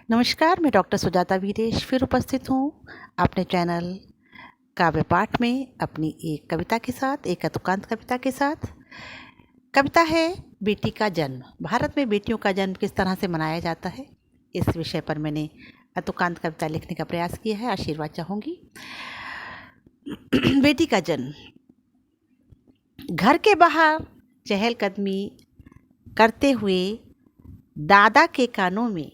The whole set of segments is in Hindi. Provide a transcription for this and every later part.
नमस्कार, मैं डॉक्टर सुजाता वीरेश फिर उपस्थित हूँ अपने चैनल काव्य पाठ में अपनी एक कविता के साथ, एक अतुकांत कविता के साथ। कविता है बेटी का जन्म। भारत में बेटियों का जन्म किस तरह से मनाया जाता है, इस विषय पर मैंने अतुकांत कविता लिखने का प्रयास किया है। आशीर्वाद चाहूँगी। बेटी का जन्म। घर के बाहर चहलकदमी करते हुए दादा के कानों में,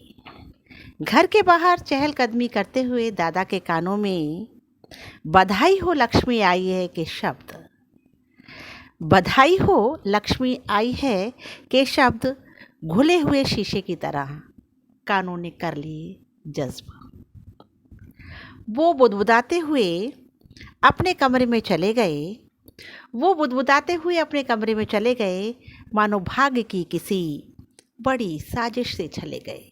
घर के बाहर चहलकदमी करते हुए दादा के कानों में बधाई हो लक्ष्मी आई है के शब्द, बधाई हो लक्ष्मी आई है के शब्द घुले हुए शीशे की तरह कानों ने कर लिए जज्ब। वो बुदबुदाते हुए अपने कमरे में चले गए, वो बुदबुदाते हुए अपने कमरे में चले गए, मानो भाग्य की किसी बड़ी साजिश से चले गए।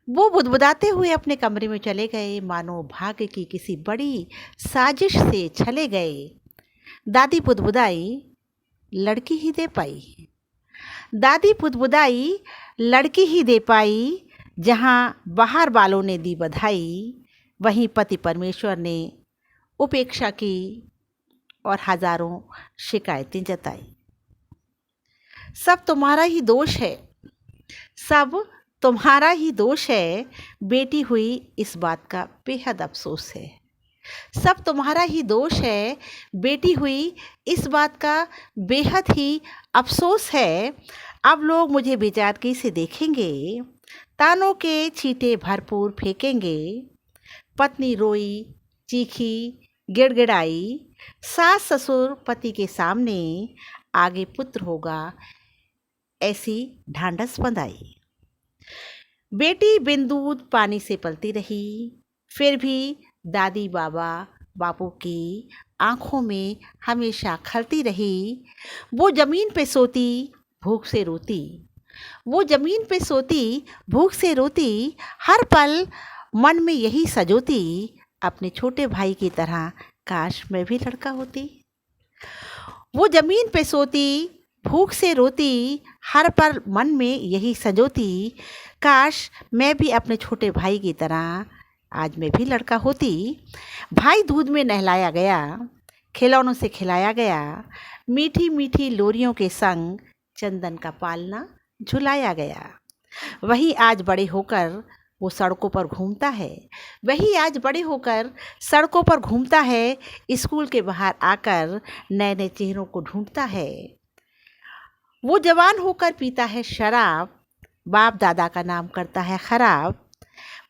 वो बुदबुदाते हुए अपने कमरे में चले गए, मानो भाग्य की किसी बड़ी साजिश से चले गए। दादी बुदबुदाई लड़की ही दे पाई, दादी बुदबुदाई लड़की ही दे पाई। जहाँ बाहर वालों ने दी बधाई, वहीं पति परमेश्वर ने उपेक्षा की और हजारों शिकायतें जताई। सब तुम्हारा ही दोष है, सब तुम्हारा ही दोष है, बेटी हुई इस बात का बेहद अफसोस है। सब तुम्हारा ही दोष है, बेटी हुई इस बात का बेहद ही अफसोस है। अब लोग मुझे बेचारगी से देखेंगे, तानों के छींटे भरपूर फेंकेंगे। पत्नी रोई, चीखी, गिड़गिड़ाई, सास ससुर पति के सामने, आगे पुत्र होगा ऐसी ढांढस बंधाई। बेटी बिन दूध पानी से पलती रही, फिर भी दादी बापू की आंखों में हमेशा खलती रही। वो ज़मीन पे सोती भूख से रोती, वो ज़मीन पे सोती भूख से रोती। हर पल मन में यही सजोती, अपने छोटे भाई की तरह काश मैं भी लड़का होती। वो ज़मीन पे सोती भूख से रोती, हर पल मन में यही सजोती, काश मैं भी अपने छोटे भाई की तरह आज मैं भी लड़का होती। भाई दूध में नहलाया गया, खिलौनों से खिलाया गया, मीठी मीठी लोरियों के संग चंदन का पालना झुलाया गया। वही आज बड़े होकर वो सड़कों पर घूमता है, वही आज बड़े होकर सड़कों पर घूमता है। स्कूल के बाहर आकर नए नए चेहरों को ढूंढता है। वो जवान होकर पीता है शराब, बाप दादा का नाम करता है खराब।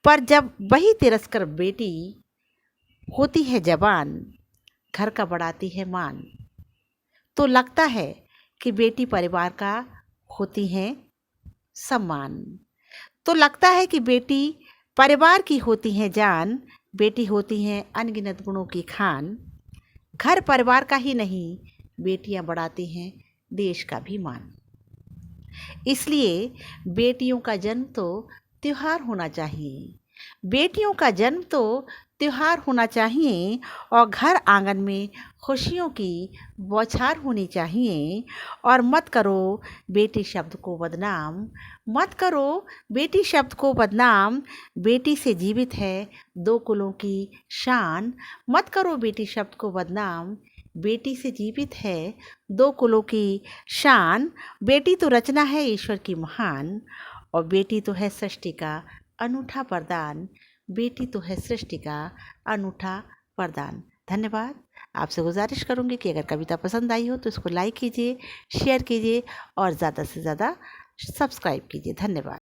पर जब वही तिरस्कर बेटी होती है जवान, घर का बढ़ाती है मान, तो लगता है कि बेटी परिवार का होती है सम्मान। तो लगता है कि बेटी परिवार की होती है जान, बेटी होती है अनगिनत गुणों की खान। घर परिवार का ही नहीं, बेटियां बढ़ाती हैं देश का भी मान। इसलिए बेटियों का जन्म तो त्योहार होना चाहिए, बेटियों का जन्म तो त्योहार होना चाहिए, और घर आंगन में खुशियों की बौछार होनी चाहिए। और मत करो बेटी शब्द को बदनाम, मत करो बेटी शब्द को बदनाम। बेटी से जीवित है दो कुलों की शान, मत करो बेटी शब्द को बदनाम। बेटी से जीवित है दो कुलों की शान। बेटी तो रचना है ईश्वर की महान, और बेटी तो है सृष्टि का अनूठा वरदान, बेटी तो है सृष्टि का अनूठा वरदान। धन्यवाद। आपसे गुजारिश करूंगी कि अगर कविता पसंद आई हो तो इसको लाइक कीजिए, शेयर कीजिए और ज़्यादा से ज़्यादा सब्सक्राइब कीजिए। धन्यवाद।